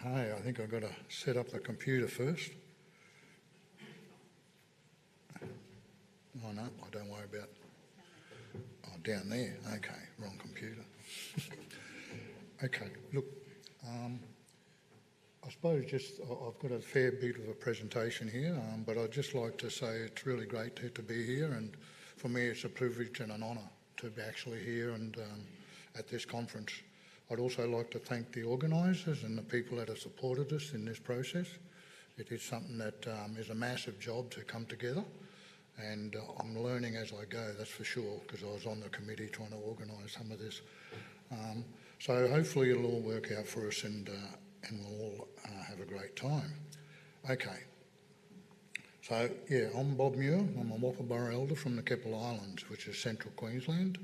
Okay, I think I've got to set up the computer first. Oh no, I don't worry about. Oh, down there. Okay, wrong computer. Okay, look, I suppose I've got a fair bit of a presentation here, but I'd just like to say it's really great to be here, and for me it's a privilege and an honour to be actually here and at this conference. I'd also like to thank the organisers and the people that have supported us in this process. It is something that is a massive job to come together, and I'm learning as I go, that's for sure, because I was on the committee trying to organise some of this. So hopefully it'll all work out for us, and we'll all have a great time. Okay. So, yeah, I'm Bob Muir. I'm a Wapabara elder from the Keppel Islands, which is central Queensland.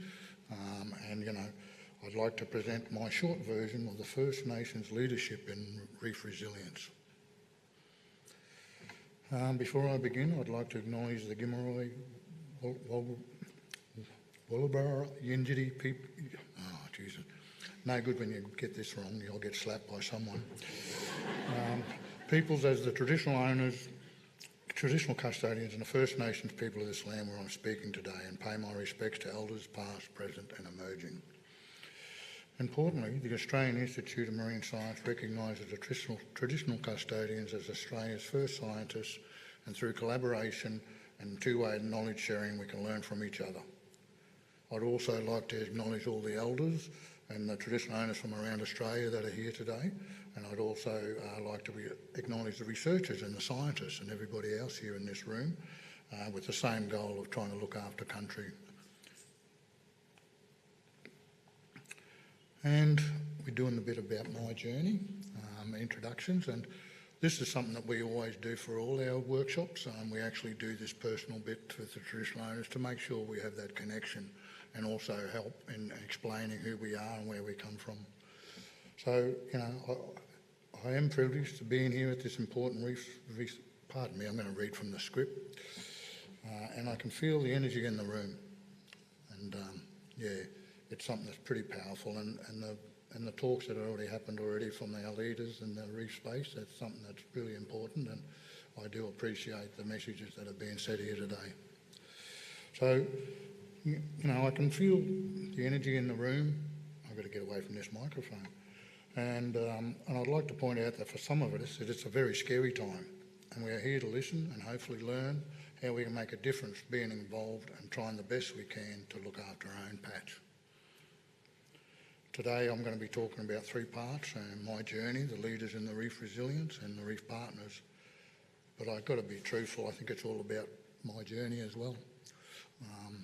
And, you know, I'd like to present my short version of the First Nations leadership in reef resilience. Before I begin, I'd like to acknowledge the Gimaroi, Wallabara, Yinjiti people. Oh, Jesus. No good when you get this wrong, you'll get slapped by someone. Peoples as the traditional owners, traditional custodians and the First Nations people of this land where I'm speaking today, and pay my respects to elders past, present and emerging. Importantly, the Australian Institute of Marine Science recognises the traditional custodians as Australia's first scientists, and through collaboration and two-way knowledge sharing we can learn from each other. I'd also like to acknowledge all the elders and the traditional owners from around Australia that are here today, and I'd also like to acknowledge the researchers and the scientists and everybody else here in this room with the same goal of trying to look after country. And we're doing a bit about my journey, introductions, and this is something that we always do for all our workshops. We actually do this personal bit with the traditional owners to make sure we have that connection and also help in explaining who we are and where we come from. So, you know, I am privileged to be in here at this important reef, pardon me, I'm going to read from the script, and I can feel the energy in the room, and yeah, it's something that's pretty powerful, and the talks that have already happened from our leaders in the reef space, that's something that's really important, and I do appreciate the messages that are being said here today. So, you know, I can feel the energy in the room. I've got to get away from this microphone. And I'd like to point out that for some of us, it's a very scary time, and we are here to listen and hopefully learn how we can make a difference being involved and trying the best we can to look after our own patch. Today I'm going to be talking about three parts: my journey, the leaders in the reef resilience and the reef partners. But I've got to be truthful, I think it's all about my journey as well.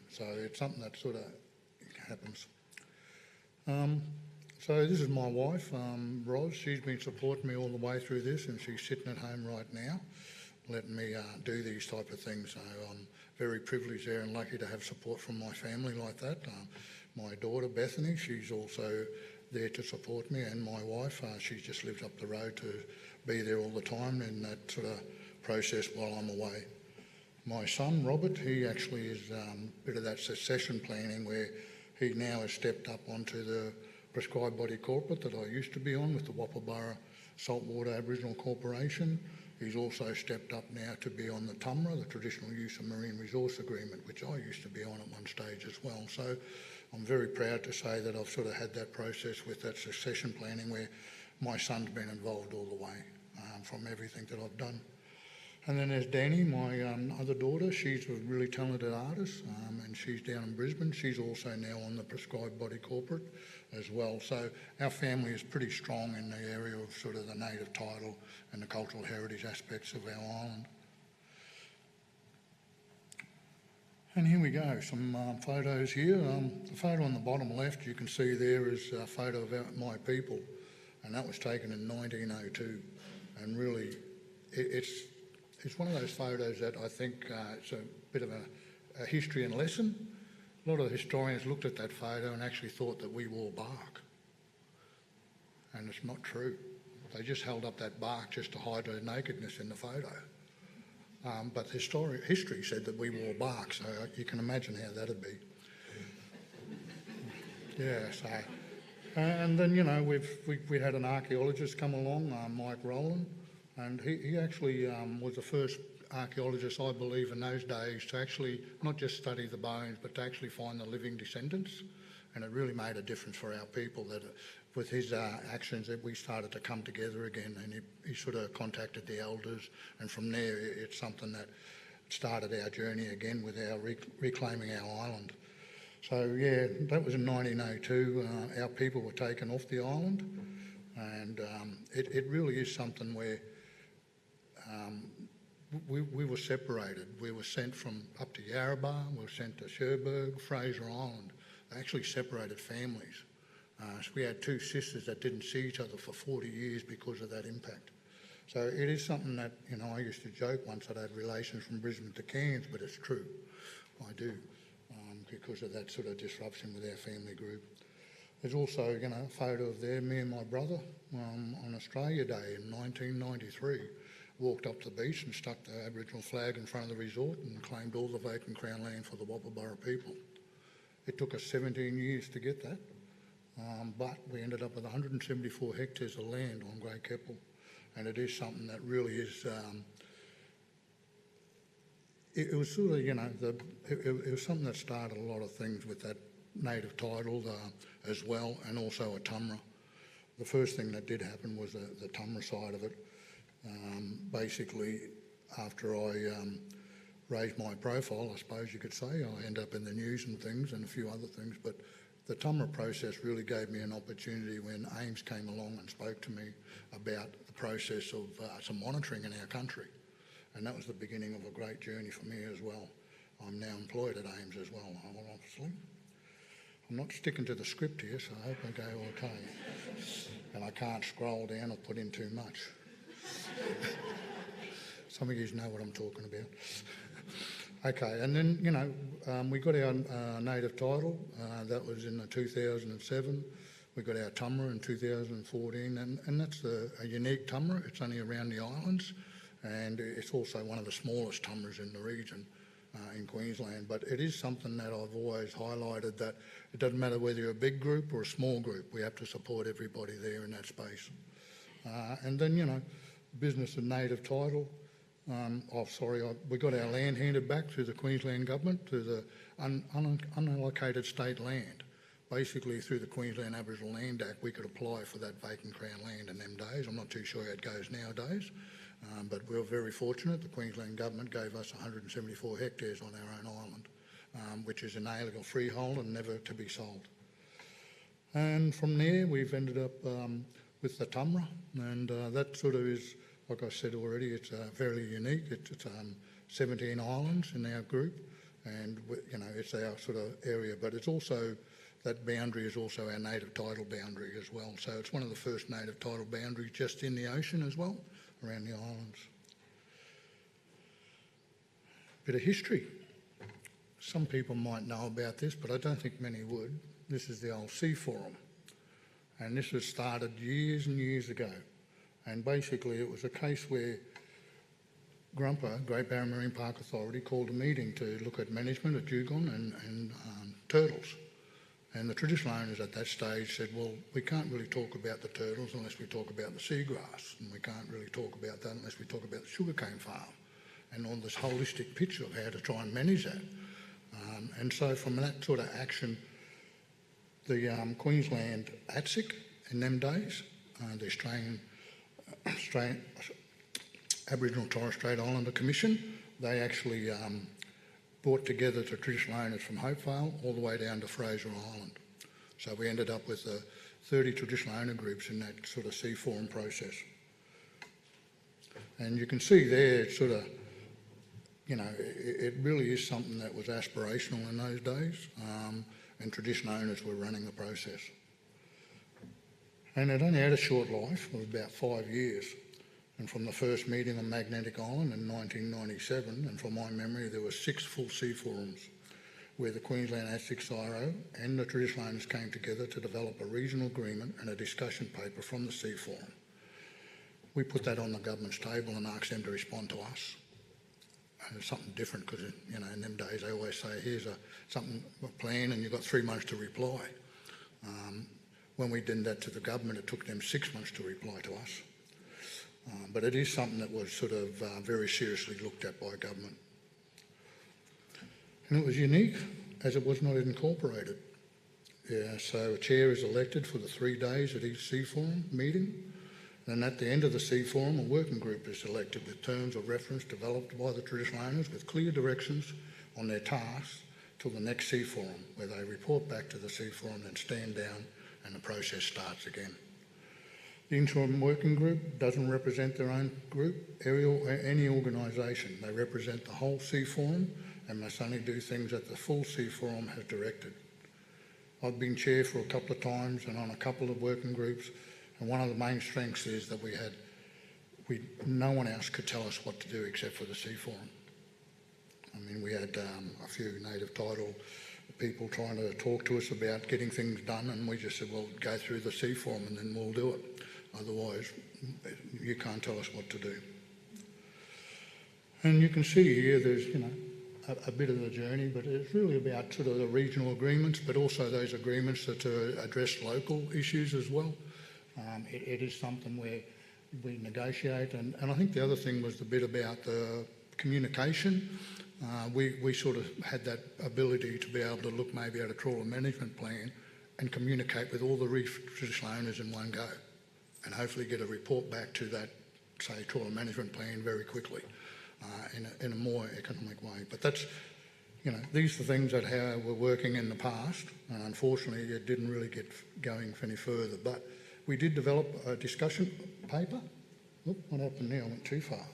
So it's something that sort of happens. So this is my wife, Ros. She's been supporting me all the way through this, and she's sitting at home right now, letting me do these type of things. So I'm very privileged there and lucky to have support from my family like that. My daughter, Bethany, she's also there to support me, and my wife, she just lives up the road to be there all the time in that sort of process while I'm away. My son, Robert, he actually is a bit of that succession planning where he now has stepped up onto the prescribed body corporate that I used to be on with the Wapabara Saltwater Aboriginal Corporation. He's also stepped up now to be on the TUMRA, the Traditional Use of Marine Resource Agreement, which I used to be on at one stage as well. So I'm very proud to say that I've sort of had that process with that succession planning where my son's been involved all the way from everything that I've done. And then there's Danny, my other daughter. She's a really talented artist, and she's down in Brisbane. She's also now on the prescribed body corporate as well. So our family is pretty strong in the area of sort of the native title and the cultural heritage aspects of our island. And here we go, some photos here. The photo on the bottom left you can see there is a photo of my people, and that was taken in 1902. And really, it's one of those photos that I think it's a bit of a history and lesson. A lot of historians looked at that photo and actually thought that we wore bark. And it's not true. They just held up that bark just to hide their nakedness in the photo. But history said that we wore bark, so you can imagine how that'd be. Yeah, so And then, you know, we had an archaeologist come along, Mike Rowland, and he actually was the first archaeologist, I believe, in those days to actually not just study the bones, but to actually find the living descendants. And it really made a difference for our people that with his actions that we started to come together again, and he sort of contacted the elders, and from there it's something that started our journey again with our reclaiming our island. So yeah, that was in 1902. Our people were taken off the island, and it really is something where we were separated. We were sent from up to Yarrabah, we were sent to Cherbourg, Fraser Island. They actually separated families. So we had two sisters that didn't see each other for 40 years because of that impact. So it is something that, you know, I used to joke once I'd had relations from Brisbane to Cairns, but it's true. I do, because of that sort of disruption with our family group. There's also, you know, a photo of there, me and my brother on Australia Day in 1993. Walked up the beach and stuck the Aboriginal flag in front of the resort and claimed all the vacant Crown land for the Woppaburra people. It took us 17 years to get that, but we ended up with 174 hectares of land on Great Keppel, and it is something that really is, it was sort of, you know, it was something that started a lot of things with that native title as well, and also a tumra. The first thing that did happen was the tumra side of it. Basically, after I raised my profile, I suppose you could say, I end up in the news and things and a few other things, but the tumra process really gave me an opportunity when AIMS came along and spoke to me about the process of some monitoring in our country. And that was the beginning of a great journey for me as well. I'm now employed at AIMS as well, obviously. I'm not sticking to the script here, so I hope I go okay. And I can't scroll down or put in too much. Some of you know what I'm talking about. Okay, and then, you know, we got our native title, that was in 2007. We got our tumra in 2014, and that's a unique tumra. It's only around the islands, and it's also one of the smallest tumras in the region in Queensland. But it is something that I've always highlighted, that it doesn't matter whether you're a big group or a small group, we have to support everybody there in that space. And then, you know, business and native title. We got our land handed back to the Queensland government, to the unallocated state land. Basically, through the Queensland Aboriginal Land Act, we could apply for that vacant Crown land in them days. I'm not too sure how it goes nowadays, but we were very fortunate. The Queensland government gave us 174 hectares on our own island, which is an inalienable freehold and never to be sold. And from there, we've ended up with the tumra, and that sort of is, like I said already, it's fairly unique. It's 17 islands in our group, and you know, it's our sort of area, but it's also, that boundary is also our native title boundary as well. So it's one of the first native title boundaries just in the ocean as well, around the islands. Bit of history. Some people might know about this, but I don't think many would. This is the old Sea Forum, and this was started years and years ago. And basically it was a case where GRUMPA, Great Barrier Marine Park Authority, called a meeting to look at management of dugong and turtles. And the traditional owners at that stage said, well, we can't really talk about the turtles unless we talk about the seagrass, and we can't really talk about that unless we talk about the sugarcane farm, and on this holistic picture of how to try and manage that. And so from that sort of action, the Queensland ATSIC in them days, the Australian Aboriginal Torres Strait Islander Commission, they actually brought together the traditional owners from Hopevale all the way down to Fraser Island. So we ended up with 30 traditional owner groups in that sort of Sea Forum process. And you can see there, it's sort of, you know, it really is something that was aspirational in those days, and traditional owners were running the process. And it only had a short life of about 5 years. And from the first meeting on Magnetic Island in 1997, and from my memory, there were 6 full Sea Forums where the Queensland ASIC CSIRO and the traditional owners came together to develop a regional agreement and a discussion paper from the Sea Forum. We put that on the government's table and asked them to respond to us. And it's something different because, you know, in them days they always say, here's a plan and you've got 3 months to reply. When we did that to the government, it took them 6 months to reply to us. But it is something that was sort of very seriously looked at by government. And it was unique as it was not incorporated. Yeah, so a chair is elected for the 3 days at each Sea Forum meeting. And at the end of the Sea Forum, a working group is elected with terms of reference developed by the traditional owners with clear directions on their tasks till the next Sea Forum, where they report back to the Sea Forum, then stand down and the process starts again. The interim working group doesn't represent their own group, area or any organisation. They represent the whole Sea Forum and must only do things that the full Sea Forum has directed. I've been chair for a couple of times and on a couple of working groups, and one of the main strengths is that no one else could tell us what to do except for the Sea Forum. I mean, we had a few native title people trying to talk to us about getting things done, and we just said, well, go through the Sea Forum and then we'll do it. Otherwise, you can't tell us what to do. And you can see here there's, a bit of the journey, but it's really about sort of the regional agreements, but also those agreements that address local issues as well. It is something where we negotiate, and I think the other thing was the bit about the communication. We sort of had that ability to be able to look maybe at a trawler management plan and communicate with all the reef traditional owners in one go, and hopefully get a report back to that, say, trawler management plan very quickly in a more economic way. But that's, these are things that how we're working in the past. Unfortunately, it didn't really get going any further. But we did develop a discussion paper. Look, what happened now? I went too far.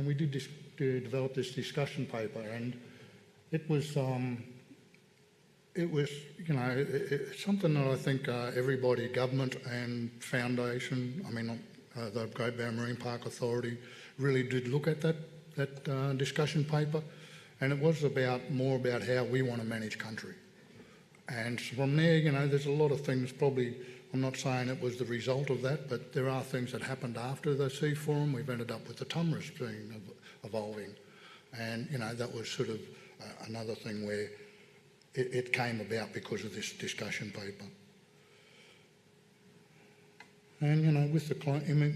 We did develop this discussion paper, and it was something that I think everybody, government and foundation, the Great Barrier Marine Park Authority, really did look at that discussion paper, and it was more about how we want to manage country. And from there, there's a lot of things probably. I'm not saying it was the result of that, but there are things that happened after the Sea Forum. We've ended up with the TUMRAS being evolving, and that was sort of another thing where it came about because of this discussion paper. And with the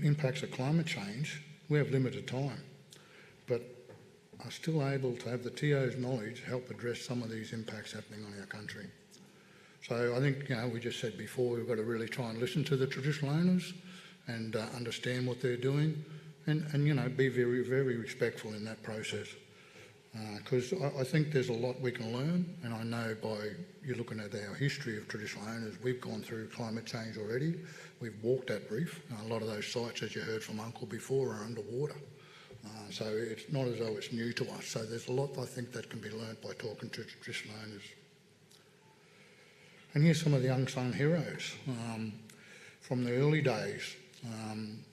impacts of climate change, we have limited time, but are still able to have the TO's knowledge help address some of these impacts happening on our country. So I think, we just said before, we've got to really try and listen to the traditional owners and understand what they're doing and be very, very respectful in that process. Because I think there's a lot we can learn, and I know by you looking at our history of traditional owners, we've gone through climate change already. We've walked that reef. A lot of those sites, as you heard from Uncle before, are underwater. So it's not as though it's new to us. So there's a lot, I think, that can be learnt by talking to traditional owners. And here's some of the unsung heroes from the early days. And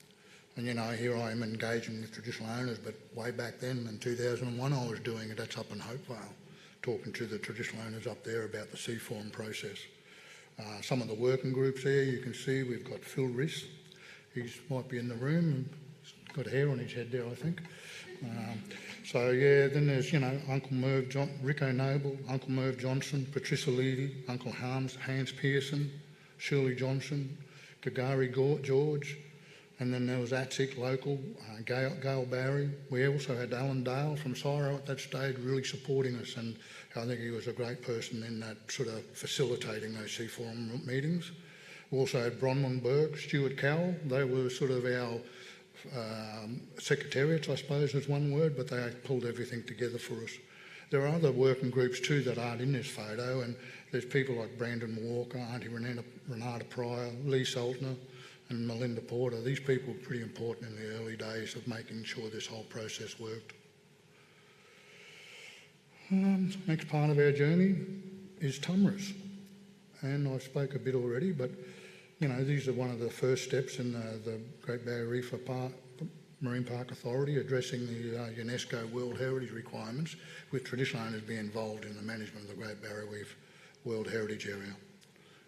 here I am engaging with traditional owners, but way back then in 2001 I was doing it. That's up in Hopevale, talking to the traditional owners up there about the Sea Forum process. Some of the working groups there, you can see we've got Phil Riss. He might be in the room, and he's got hair on his head there, I think. Then there's, Uncle Merv, Rico Noble, Uncle Merv Johnson, Patricia Leedy, Uncle Hans Pearson, Shirley Johnson, Gagari George, and then there was ATSIC local, Gail Barry. We also had Alan Dale from Syro at that stage really supporting us, and I think he was a great person in that sort of facilitating those Sea Forum meetings. We also had Bronwyn Burke, Stuart Cowell. They were sort of our secretariats, I suppose is one word, but they pulled everything together for us. There are other working groups too that aren't in this photo, and there's people like Brandon Walker, Auntie Renata Pryor, Lee Saltner and Melinda Porter. These people were pretty important in the early days of making sure this whole process worked. Next part of our journey is TUMRAS, and I spoke a bit already, but these are one of the first steps in the Great Barrier Reef Marine Park Authority addressing the UNESCO World Heritage requirements, with traditional owners being involved in the management of the Great Barrier Reef World Heritage Area.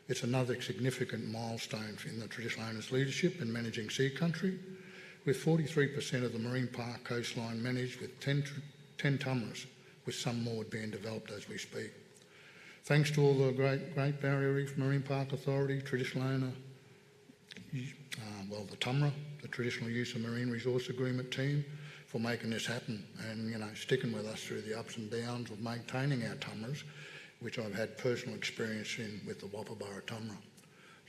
It's another significant milestone in the traditional owners' leadership in managing sea country, with 43% of the marine park coastline managed with 10 TUMRAS, with some more being developed as we speak. Thanks to all the Great Barrier Reef Marine Park Authority, Traditional Owner, the TUMRA, the Traditional Use of Marine Resource Agreement team, for making this happen and, sticking with us through the ups and downs of maintaining our TUMRAs, which I've had personal experience in with the Wapabara TUMRA.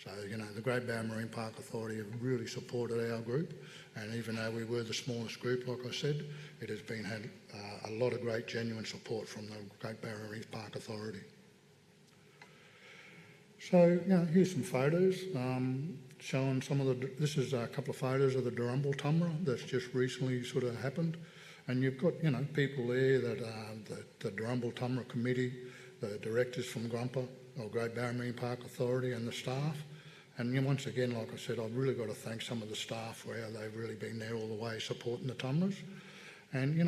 So, the Great Barrier Marine Park Authority have really supported our group, and even though we were the smallest group, like I said, it has had a lot of great genuine support from the Great Barrier Reef Park Authority. So, here's some photos showing some of this is a couple of photos of the Durrumbal TUMRA that's just recently sort of happened. And you've got, people there that the Durrumbal TUMRA committee, the directors from Grumpa, or Great Barrier Marine Park Authority, and the staff. And once again, like I said, I've really got to thank some of the staff for how they've really been there all the way supporting the TUMRAs. And,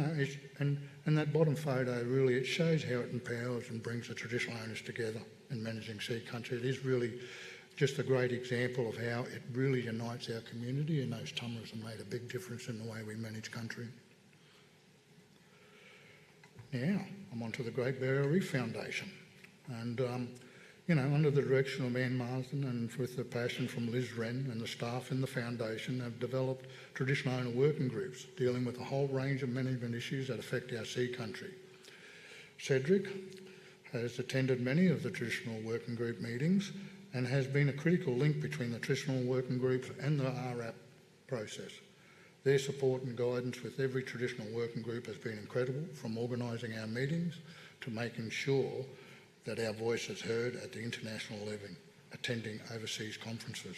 and that bottom photo really, it shows how it empowers and brings the traditional owners together in managing sea country. It is really just a great example of how it really unites our community, and those TUMRAs have made a big difference in the way we manage country. Now, I'm on to the Great Barrier Reef Foundation. And, under the direction of Anne Marsden and with the passion from Liz Wren and the staff in the foundation, have developed traditional owner working groups dealing with a whole range of management issues that affect our sea country. Cedric has attended many of the traditional working group meetings and has been a critical link between the traditional working groups and the RRAP process. Their support and guidance with every traditional working group has been incredible, from organising our meetings to making sure that our voice is heard at the international level, attending overseas conferences.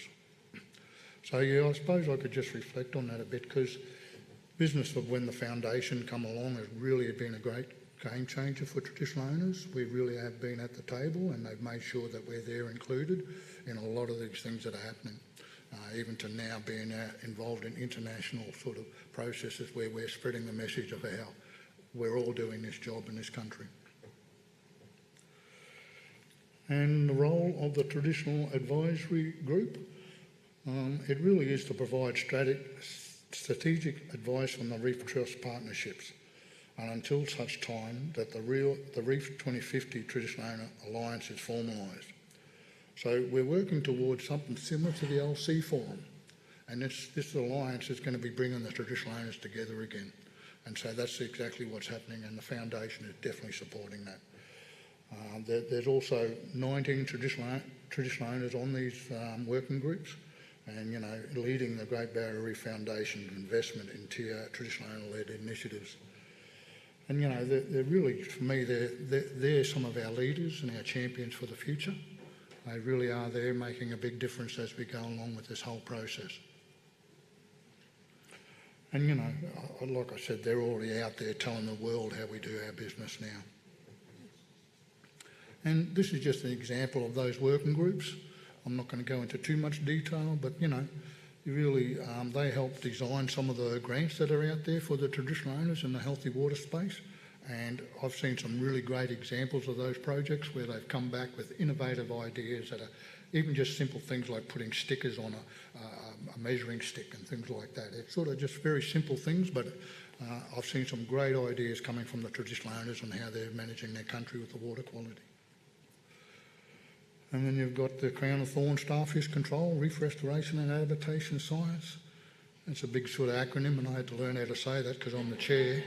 So I suppose I could just reflect on that a bit, because business of when the foundation come along has really been a great game changer for traditional owners. We really have been at the table, and they've made sure that we're there included in a lot of these things that are happening, even to now being involved in international sort of processes where we're spreading the message of how we're all doing this job in this country. And the role of the Traditional Advisory Group, it really is to provide strategic advice on the Reef Trust Partnerships, and until such time that the Reef 2050 Traditional Owner Alliance is formalised. So we're working towards something similar to the LC Forum, and this alliance is going to be bringing the traditional owners together again. And so that's exactly what's happening, and the foundation is definitely supporting that. There's also 19 traditional owners on these working groups, and leading the Great Barrier Reef Foundation's investment in traditional owner-led initiatives. And they're really, for me, they're some of our leaders and our champions for the future. They really are there, making a big difference as we go along with this whole process. And like I said, they're already out there telling the world how we do our business now. And this is just an example of those working groups. I'm not going to go into too much detail, but really they help design some of the grants that are out there for the traditional owners in the healthy water space. And I've seen some really great examples of those projects where they've come back with innovative ideas that are even just simple things like putting stickers on a measuring stick and things like that. It's sort of just very simple things, but I've seen some great ideas coming from the traditional owners on how they're managing their country with the water quality. And then you've got the Crown-of-Thorns Starfish Control, Reef Restoration and Adaptation Science. It's a big sort of acronym, and I had to learn how to say that because I'm the chair.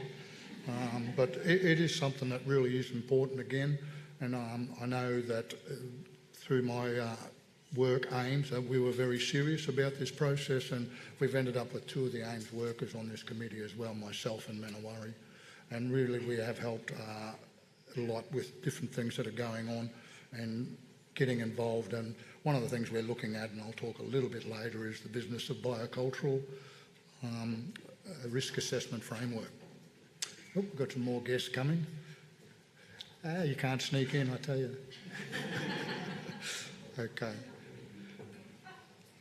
But it is something that really is important again, and I know that through my work AIMS that we were very serious about this process, and we've ended up with 2 of the AIMS workers on this committee as well, myself and Manawari, and really we have helped a lot with different things that are going on and getting involved. And one of the things we're looking at, and I'll talk a little bit later, is the business of biocultural risk assessment framework. Oh, we've got some more guests coming. You can't sneak in, I tell you. Okay.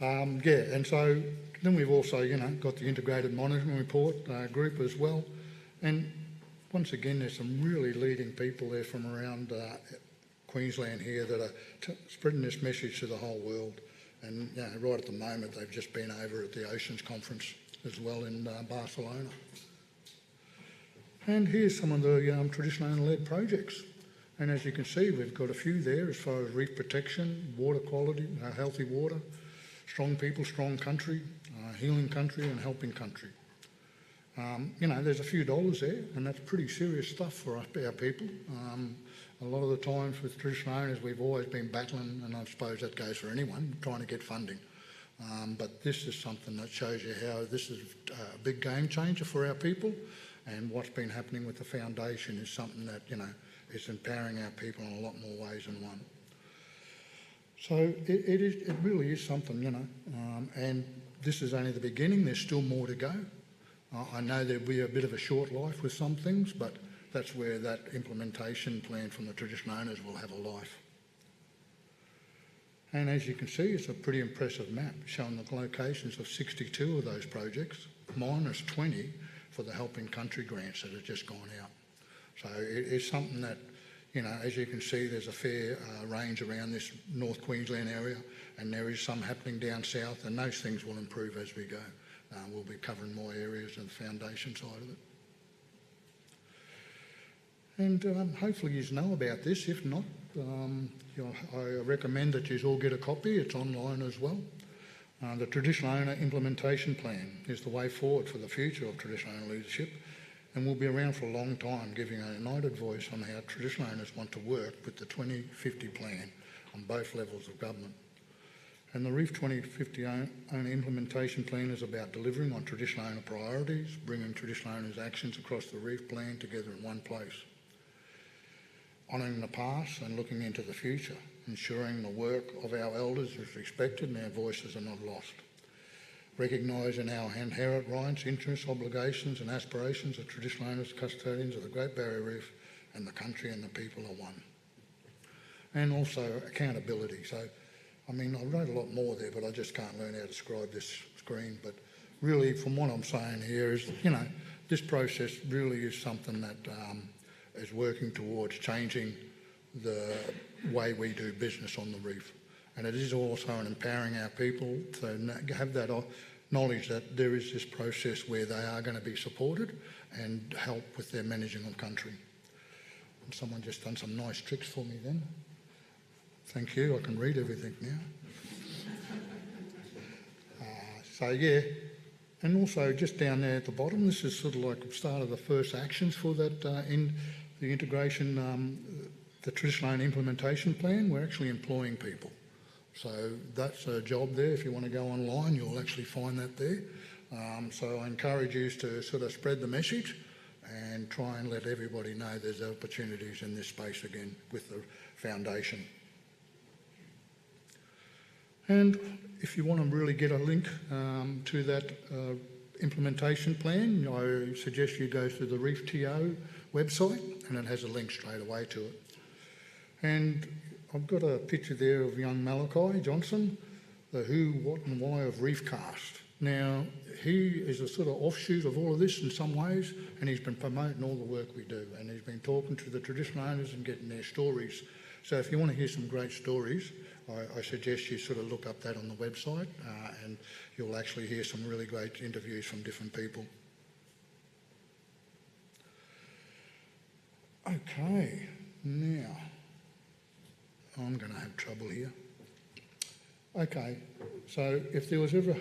And so then we've also, got the Integrated Monitoring Report group as well. And once again, there's some really leading people there from around Queensland here that are spreading this message to the whole world. And right at the moment, they've just been over at the Oceans Conference as well in Barcelona. And here's some of the traditional owner-led projects. And as you can see, we've got a few there as far as reef protection, water quality, healthy water, strong people, strong country, healing country and helping country. You know, there's a few dollars there, and that's pretty serious stuff for our people. A lot of the times with traditional owners, we've always been battling, and I suppose that goes for anyone, trying to get funding. But this is something that shows you how this is a big game changer for our people, and what's been happening with the foundation is something that, you know, is empowering our people in a lot more ways than one. So it really is something, you know, and this is only the beginning. There's still more to go. I know there'll be a bit of a short life with some things, but that's where that implementation plan from the traditional owners will have a life. And as you can see, it's a pretty impressive map showing the locations of 62 of those projects, minus 20 for the Helping Country grants that have just gone out. So it is something that, you know, as you can see, there's a fair range around this North Queensland area, and there is some happening down south, and those things will improve as we go. We'll be covering more areas of the foundation side of it. And hopefully you know about this. If not, you know, I recommend that you all get a copy. It's online as well. The Traditional Owner Implementation Plan is the way forward for the future of traditional owner leadership, and will be around for a long time, giving a united voice on how traditional owners want to work with the 2050 plan on both levels of government. And the Reef 2050 Owner Implementation Plan is about delivering on traditional owner priorities, bringing traditional owners' actions across the reef plan together in one place. Honouring the past and looking into the future, ensuring the work of our elders is respected and our voices are not lost. Recognising our inherent rights, interests, obligations and aspirations of traditional owners, custodians of the Great Barrier Reef, and the country and the people are one. And also accountability. So, I mean, I wrote a lot more there, but I just can't learn how to describe this screen. But really, from what I'm saying here is, you know, this process really is something that is working towards changing the way we do business on the reef. And it is also an empowering our people to have that knowledge that there is this process where they are going to be supported and help with their managing of country. And someone just done some nice tricks for me then. Thank you, I can read everything now. So yeah, and also just down there at the bottom, this is sort of like the start of the first actions for that in the integration, the Traditional Owner Implementation Plan. We're actually employing people. So that's a job there. If you want to go online, you'll actually find that there. So I encourage you to sort of spread the message and try and let everybody know there's opportunities in this space again with the foundation. And if you want to really get a link to that implementation plan, I suggest you go to the Reef TO website, and it has a link straight away to it. And I've got a picture there of young Malachi Johnson, the who, what and why of Reefcast. Now, he is a sort of offshoot of all of this in some ways, and he's been promoting all the work we do, and he's been talking to the traditional owners and getting their stories. So if you want to hear some great stories, I suggest you sort of look up that on the website, and you'll actually hear some really great interviews from different people. Okay, now, I'm going to have trouble here. Okay, so if there was ever,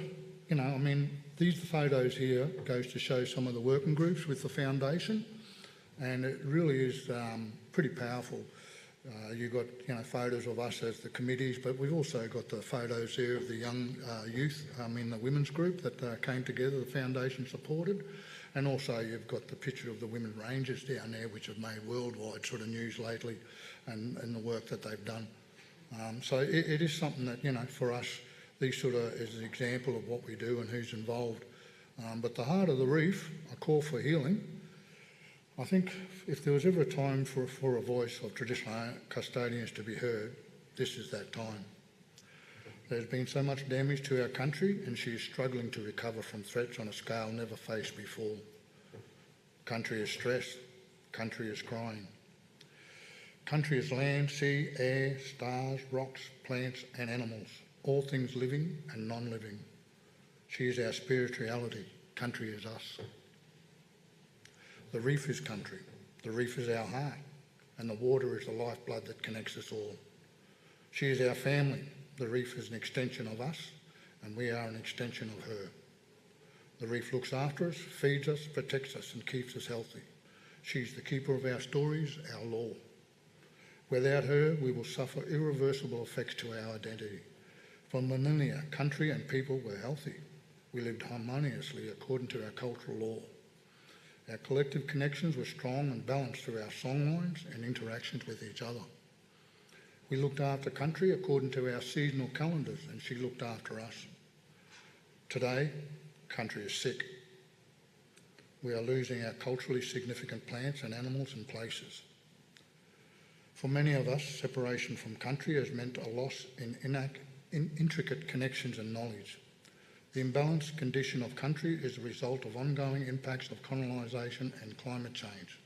you know, I mean, these photos here goes to show some of the working groups with the foundation, and it really is pretty powerful. You've got, you know, photos of us as the committees, but we've also got the photos there of the young youth in the women's group that came together, the foundation supported. And also you've got the picture of the women rangers down there, which have made worldwide sort of news lately, and the work that they've done. So it is something that, you know, for us, these sort of is an example of what we do and who's involved. But the heart of the reef, a call for healing. I think if there was ever a time for a voice of traditional custodians to be heard, this is that time. There's been so much damage to our country, and she is struggling to recover from threats on a scale never faced before. Country is stressed, country is crying. Country is land, sea, air, stars, rocks, plants and animals, all things living and non-living. She is our spirituality, country is us. The reef is country, the reef is our heart, and the water is the lifeblood that connects us all. She is our family. The reef is an extension of us, and we are an extension of her. The reef looks after us, feeds us, protects us, and keeps us healthy. She's the keeper of our stories, our law. Without her, we will suffer irreversible effects to our identity. For millennia, country and people were healthy. We lived harmoniously according to our cultural law. Our collective connections were strong and balanced through our songlines and interactions with each other. We looked after country according to our seasonal calendars, and she looked after us. Today, country is sick. We are losing our culturally significant plants and animals and places. For many of us, separation from country has meant a loss in intricate connections and knowledge. The imbalanced condition of country is a result of ongoing impacts of colonisation and climate change.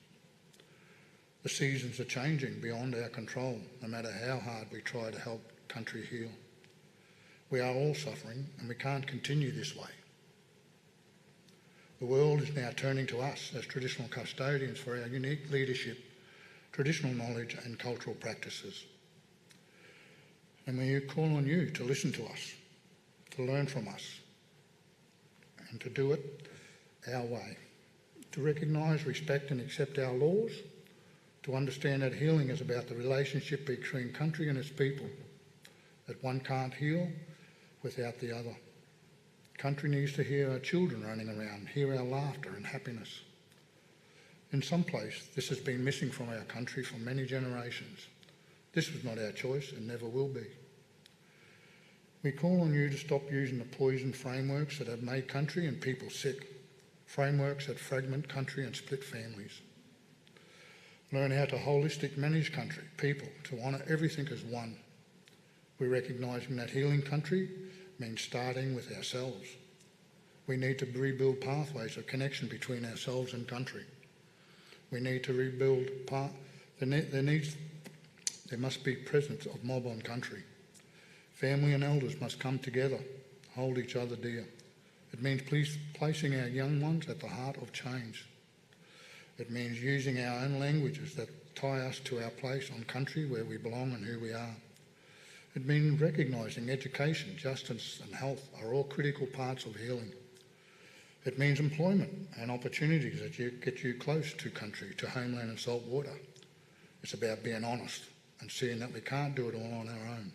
The seasons are changing beyond our control, no matter how hard we try to help country heal. We are all suffering, and we can't continue this way. The world is now turning to us as traditional custodians for our unique leadership, traditional knowledge and cultural practices. And we call on you to listen to us, to learn from us, and to do it our way, to recognise, respect and accept our laws, to understand that healing is about the relationship between country and its people, that one can't heal without the other. Country needs to hear our children running around, hear our laughter and happiness. In some place, this has been missing from our country for many generations. This was not our choice and never will be. We call on you to stop using the poison frameworks that have made country and people sick, frameworks that fragment country and split families. Learn how to holistic manage country, people, to honour everything as one. We recognising that healing country means starting with ourselves. We need to rebuild pathways of connection between ourselves and country. We need to rebuild there must be presence of mob on country. Family and elders must come together, hold each other dear. It means placing our young ones at the heart of change. It means using our own languages that tie us to our place on country where we belong and who we are. It means recognising education, justice and health are all critical parts of healing. It means employment and opportunities that get you close to country, to homeland and salt water. It's about being honest and seeing that we can't do it all on our own.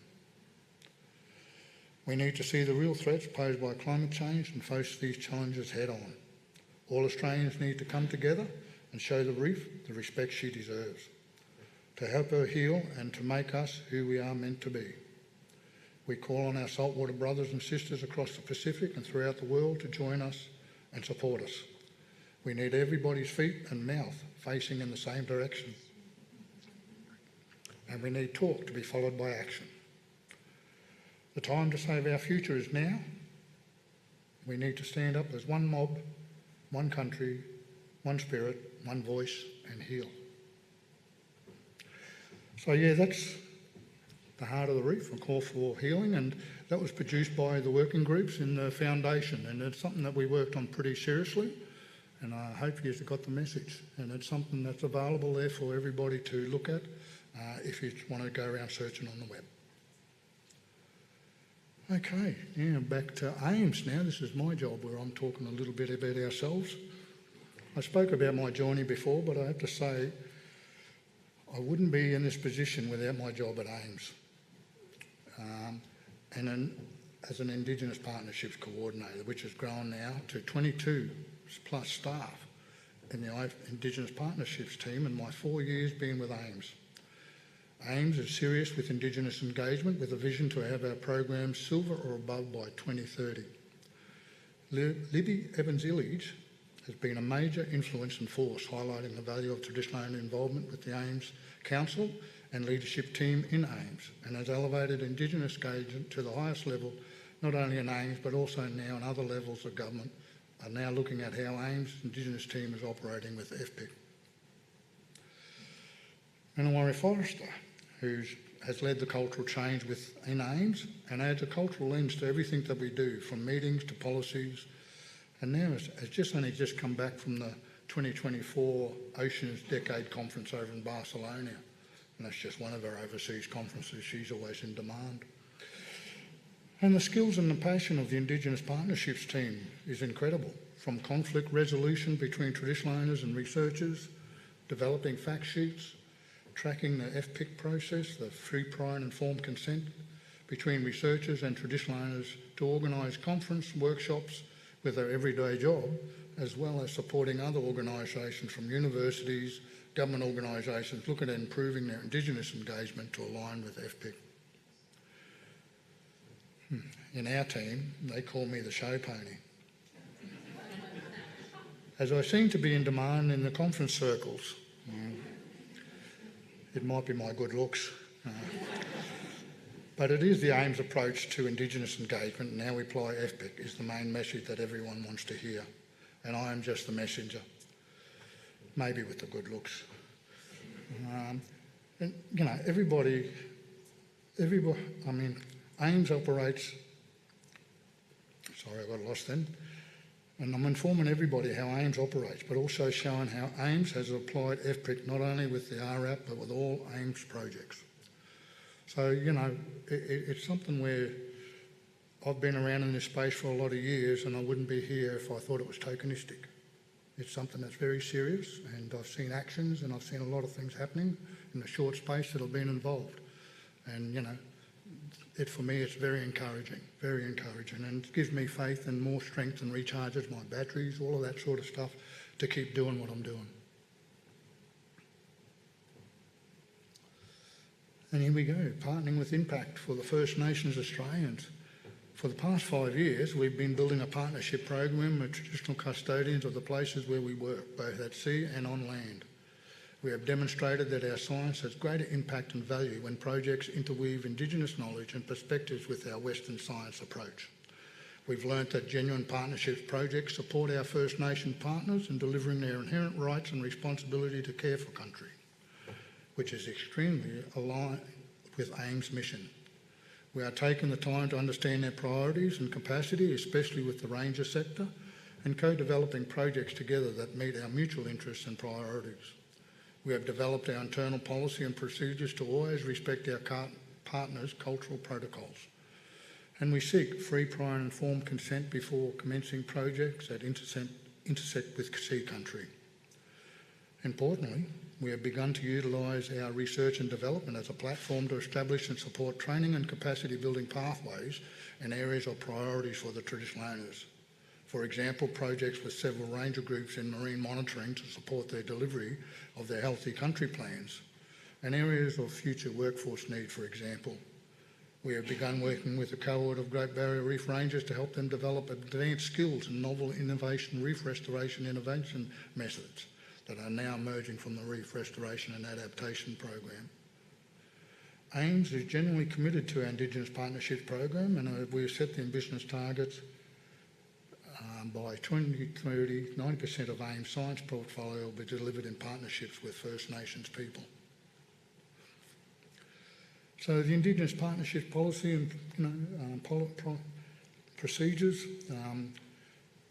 We need to see the real threats posed by climate change and face these challenges head on. All Australians need to come together and show the reef the respect she deserves, to help her heal and to make us who we are meant to be. We call on our saltwater brothers and sisters across the Pacific and throughout the world to join us and support us. We need everybody's feet and mouth facing in the same direction. And we need talk to be followed by action. The time to save our future is now. We need to stand up as one mob, one country, one spirit, one voice, and heal. So yeah, that's the heart of the reef, a call for healing, and that was produced by the working groups in the foundation, and it's something that we worked on pretty seriously, and I hope you've got the message, and it's something that's available there for everybody to look at if you want to go around searching on the web. Okay, yeah, back to AIMS now. This is my job where I'm talking a little bit about ourselves. I spoke about my journey before, but I have to say I wouldn't be in this position without my job at AIMS. As an Indigenous Partnerships Coordinator, which has grown now to 22 plus staff in the Indigenous Partnerships team in my 4 years being with AIMS. AIMS is serious with Indigenous engagement with a vision to have our programs silver or above by 2030. Libby Evans-Illich has been a major influence and force, highlighting the value of traditional owner involvement with the AIMS Council and leadership team in AIMS, and has elevated Indigenous engagement to the highest level, not only in AIMS but also now in other levels of government, are now looking at how AIMS Indigenous team is operating with FPIC. Minawari Forrester, who has led the cultural change within AIMS and adds a cultural lens to everything that we do, from meetings to policies, and now has just only come back from the 2024 Oceans Decade Conference over in Barcelona. And that's just one of our overseas conferences. She's always in demand. And the skills and the passion of the Indigenous Partnerships team is incredible. From conflict resolution between traditional owners and researchers, developing fact sheets, tracking the FPIC process, the free, prior and informed consent between researchers and traditional owners, to organise conference workshops with their everyday job, as well as supporting other organisations from universities, government organisations looking at improving their Indigenous engagement to align with FPIC. In our team, they call me the show pony. As I seem to be in demand in the conference circles, it might be my good looks, but it is the AIMS approach to Indigenous engagement and how we apply FPIC is the main message that everyone wants to hear, and I am just the messenger, maybe with the good looks. And you know, everybody, I mean, AIMS operates, sorry I got lost then, and I'm informing everybody how AIMS operates, but also showing how AIMS has applied FPIC not only with the RRAP but with all AIMS projects. So, you know, it's something where I've been around in this space for a lot of years and I wouldn't be here if I thought it was tokenistic. It's something that's very serious, and I've seen actions and I've seen a lot of things happening in the short space that I've been involved. And, you know, for me, it's very encouraging, and it gives me faith and more strength and recharges my batteries, all of that sort of stuff, to keep doing what I'm doing. And here we go, partnering with Impact for the First Nations Australians. For the past 5 years, we've been building a partnership program with traditional custodians of the places where we work, both at sea and on land. We have demonstrated that our science has greater impact and value when projects interweave Indigenous knowledge and perspectives with our Western science approach. We've learnt that genuine partnerships projects support our First Nation partners in delivering their inherent rights and responsibility to care for country, which is extremely aligned with AIMS' mission. We are taking the time to understand their priorities and capacity, especially with the ranger sector, and co-developing projects together that meet our mutual interests and priorities. We have developed our internal policy and procedures to always respect our partners' cultural protocols. And we seek free, prior and informed consent before commencing projects that intersect with sea country. Importantly, we have begun to utilise our research and development as a platform to establish and support training and capacity building pathways in areas of priorities for the traditional owners. For example, projects with several ranger groups in marine monitoring to support their delivery of their healthy country plans, and areas of future workforce need, for example. We have begun working with a cohort of Great Barrier Reef Rangers to help them develop advanced skills and novel innovation reef restoration innovation methods that are now emerging from the Reef Restoration and Adaptation Program. AIMS is genuinely committed to our Indigenous Partnerships Program, and we have set the ambitious targets by 2030, 90% of AIMS science portfolio will be delivered in partnerships with First Nations people. So the Indigenous Partnerships policy and procedures,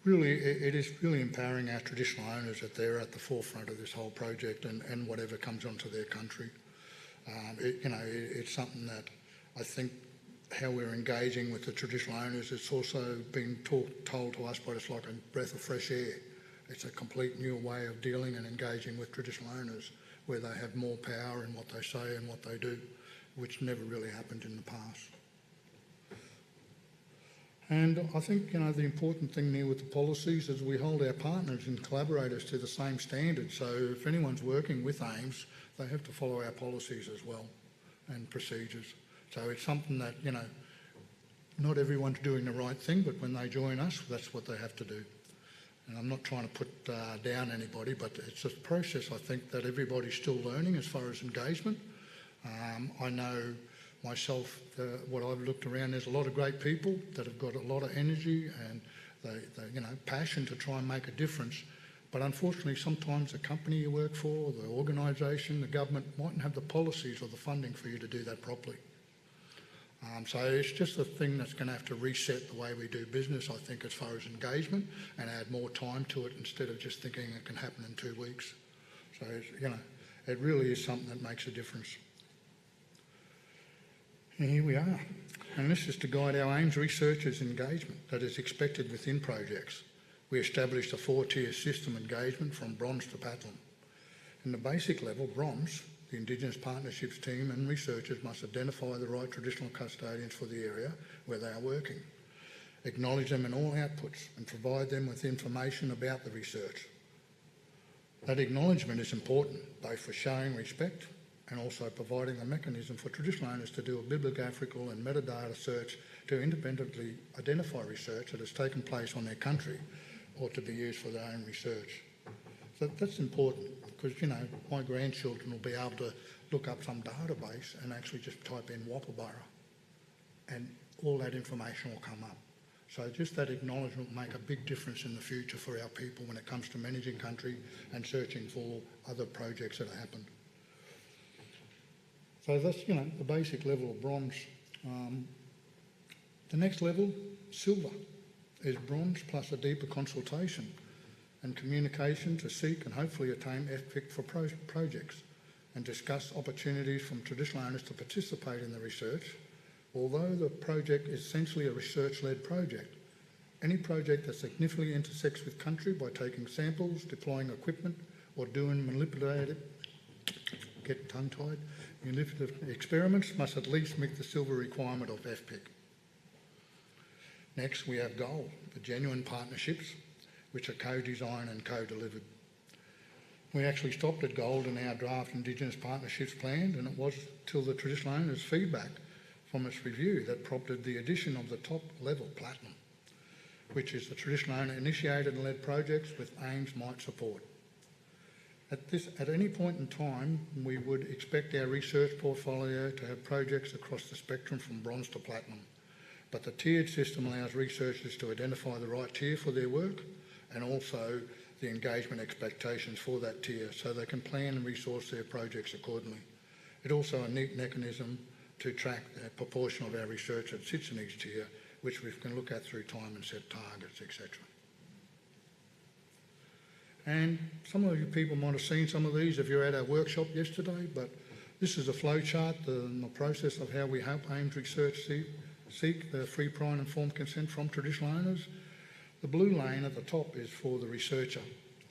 really it is really empowering our traditional owners that they're at the forefront of this whole project and whatever comes onto their country. It's something that I think how we're engaging with the traditional owners, it's also been told to us, but it's like a breath of fresh air. It's a complete new way of dealing and engaging with traditional owners, where they have more power in what they say and what they do, which never really happened in the past. And I think, the important thing there with the policies is we hold our partners and collaborators to the same standards. So if anyone's working with AIMS, they have to follow our policies as well and procedures. So it's something that, not everyone's doing the right thing, but when they join us, that's what they have to do. And I'm not trying to put down anybody, but it's a process, I think, that everybody's still learning as far as engagement. I know myself, what I've looked around, there's a lot of great people that have got a lot of energy and passion to try and make a difference. But unfortunately, sometimes the company you work for, the organisation, the government mightn't have the policies or the funding for you to do that properly. So it's just a thing that's going to have to reset the way we do business, I think, as far as engagement, and add more time to it instead of just thinking it can happen in 2 weeks. So, it really is something that makes a difference. And here we are. And this is to guide our AIMS researchers' engagement that is expected within projects. We established a 4-tier system engagement from bronze to platinum. In the basic level, bronze, the Indigenous Partnerships team and researchers must identify the right traditional custodians for the area where they are working, acknowledge them in all outputs and provide them with information about the research. That acknowledgement is important, both for showing respect and also providing a mechanism for traditional owners to do a bibliographical and metadata search to independently identify research that has taken place on their country or to be used for their own research. So that's important because, my grandchildren will be able to look up some database and actually just type in Wapabara and all that information will come up. So just that acknowledgement will make a big difference in the future for our people when it comes to managing country and searching for other projects that have happened. So that's, the basic level of bronze. The next level, silver, is bronze plus a deeper consultation and communication to seek and hopefully attain FPIC for projects and discuss opportunities from traditional owners to participate in the research. Although the project is essentially a research-led project, any project that significantly intersects with country by taking samples, deploying equipment or doing manipulative experiments must at least meet the silver requirement of FPIC. Next, we have gold, the genuine partnerships, which are co-designed and co-delivered. We actually stopped at gold in our draft Indigenous Partnerships plan, and it was till the traditional owners' feedback from its review that prompted the addition of the top level, platinum, which is the traditional owner initiated and led projects with AIMS might support. At any point in time, we would expect our research portfolio to have projects across the spectrum from bronze to platinum, but the tiered system allows researchers to identify the right tier for their work and also the engagement expectations for that tier so they can plan and resource their projects accordingly. It's also a neat mechanism to track the proportion of our research that sits in each tier, which we can look at through time and set targets, etc. And some of you people might have seen some of these if you were at our workshop yesterday, but this is a flow chart, the process of how we help AIMS research seek the free, prior and informed consent from traditional owners. The blue lane at the top is for the researcher.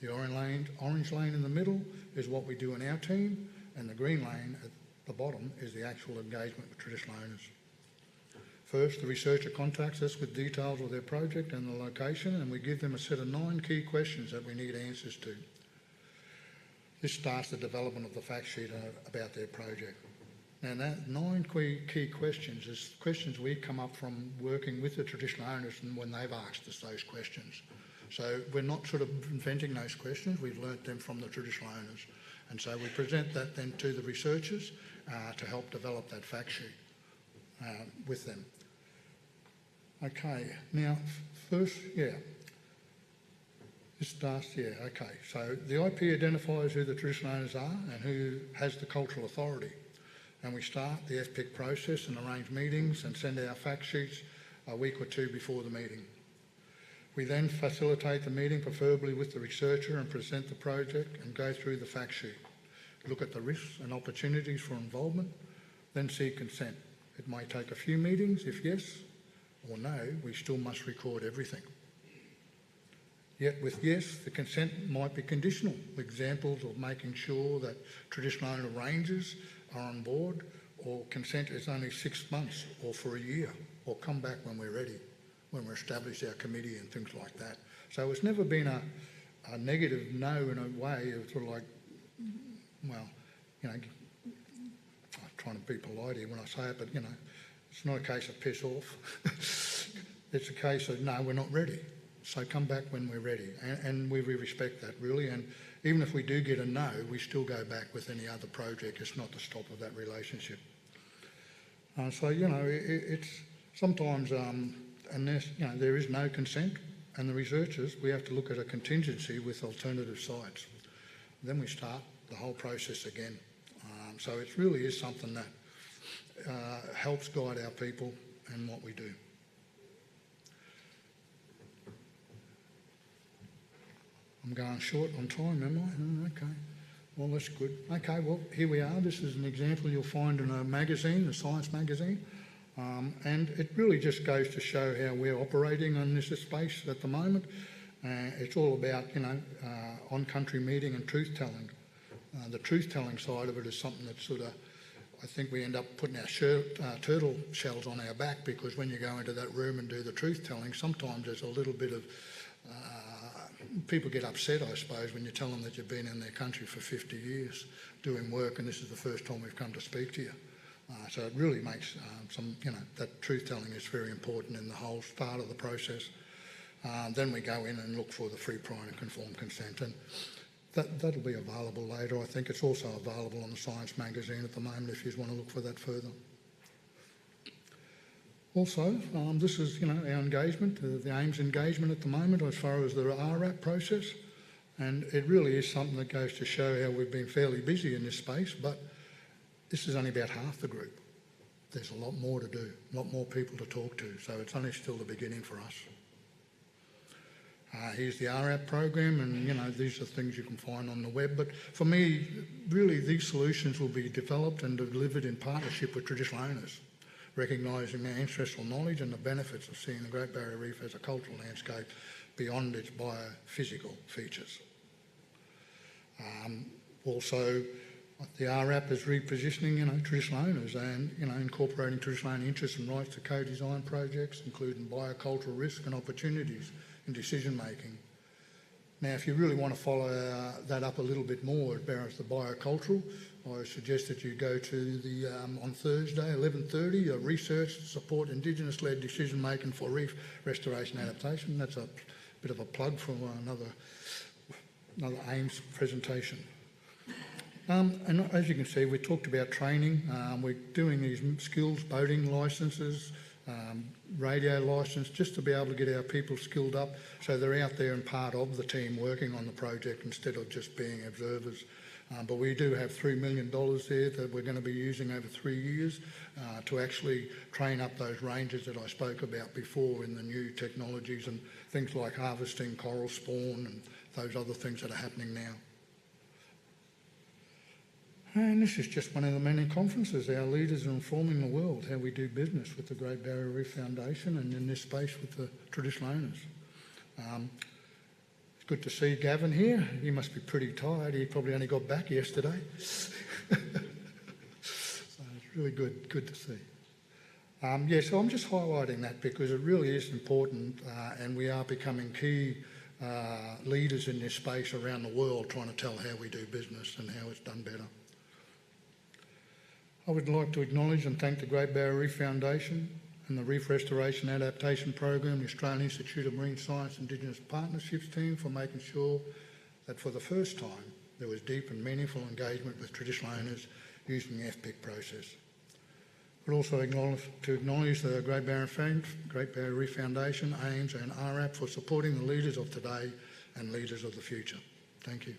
The orange lane in the middle is what we do in our team, and the green lane at the bottom is the actual engagement with traditional owners. First, the researcher contacts us with details of their project and the location, and we give them a set of 9 key questions that we need answers to. This starts the development of the fact sheet about their project. Now, that 9 key questions is questions we come up from working with the traditional owners and when they've asked us those questions. So we're not sort of inventing those questions, we've learnt them from the traditional owners. And so we present that then to the researchers to help develop that fact sheet with them. Okay, now first, this starts, okay. So the IP identifies who the traditional owners are and who has the cultural authority. And we start the FPIC process and arrange meetings and send our fact sheets a week or 2 before the meeting. We then facilitate the meeting, preferably with the researcher, and present the project and go through the fact sheet. Look at the risks and opportunities for involvement, then seek consent. It may take a few meetings. If yes or no, we still must record everything. Yet with yes, the consent might be conditional. Examples of making sure that traditional owner rangers are on board, or consent is only 6 months or for a year, or come back when we're ready, when we establish our committee and things like that. So it's never been a negative no in a way. It's sort of like, well, I'm trying to be polite here when I say it, but it's not a case of piss off. It's a case of no, we're not ready. So come back when we're ready, and we respect that really. And even if we do get a no, we still go back with any other project. It's not the stop of that relationship. So it's sometimes unless there is no consent, and the researchers, we have to look at a contingency with alternative sites. Then we start the whole process again. So it really is something that helps guide our people and what we do. I'm going short on time, am I? Okay. Well, that's good. Okay, well, here we are. This is an example you'll find in a magazine, a science magazine. And it really just goes to show how we're operating in this space at the moment. It's all about, on-country meeting and truth-telling. The truth-telling side of it is something that sort of, I think we end up putting our turtle shells on our back, because when you go into that room and do the truth-telling, sometimes there's a little bit of, people get upset, I suppose, when you tell them that you've been in their country for 50 years doing work and this is the first time we've come to speak to you. So it really makes that truth-telling is very important in the whole start of the process. Then we go in and look for the free, prior and conformed consent, and that'll be available later. I think it's also available on the Science magazine at the moment if you want to look for that further. Also, this is our engagement, the AIMS engagement at the moment as far as the RRAP process, and it really is something that goes to show how we've been fairly busy in this space, but this is only about half the group. There's a lot more to do, a lot more people to talk to, so it's only still the beginning for us. Here's the RRAP program, and these are things you can find on the web, but for me, really these solutions will be developed and delivered in partnership with traditional owners, recognising their ancestral knowledge and the benefits of seeing the Great Barrier Reef as a cultural landscape beyond its biophysical features. Also, the RRAP is repositioning, traditional owners and, incorporating traditional owner interests and rights to co-design projects, including biocultural risk and opportunities in decision making. Now, if you really want to follow that up a little bit more as far as the biocultural, I suggest that you go to the, on Thursday, 11:30, a research to support Indigenous-led decision making for reef restoration adaptation. That's a bit of a plug for another AIMS presentation. And as you can see, we talked about training. We're doing these skills, boating licences, radio licence, just to be able to get our people skilled up so they're out there and part of the team working on the project instead of just being observers. But we do have $3 million there that we're going to be using over 3 years to actually train up those rangers that I spoke about before in the new technologies and things like harvesting coral spawn and those other things that are happening now. And this is just one of the many conferences. Our leaders are informing the world how we do business with the Great Barrier Reef Foundation and in this space with the traditional owners. It's good to see Gavin here. He must be pretty tired. He probably only got back yesterday. So it's really good to see. So I'm just highlighting that because it really is important and we are becoming key leaders in this space around the world trying to tell how we do business and how it's done better. I would like to acknowledge and thank the Great Barrier Reef Foundation and the Reef Restoration Adaptation Program, the Australian Institute of Marine Science Indigenous Partnerships team for making sure that for the first time there was deep and meaningful engagement with traditional owners using the FPIC process. I would also acknowledge the Great Barrier Reef Foundation, AIMS and RRAP for supporting the leaders of today and leaders of the future. Thank you.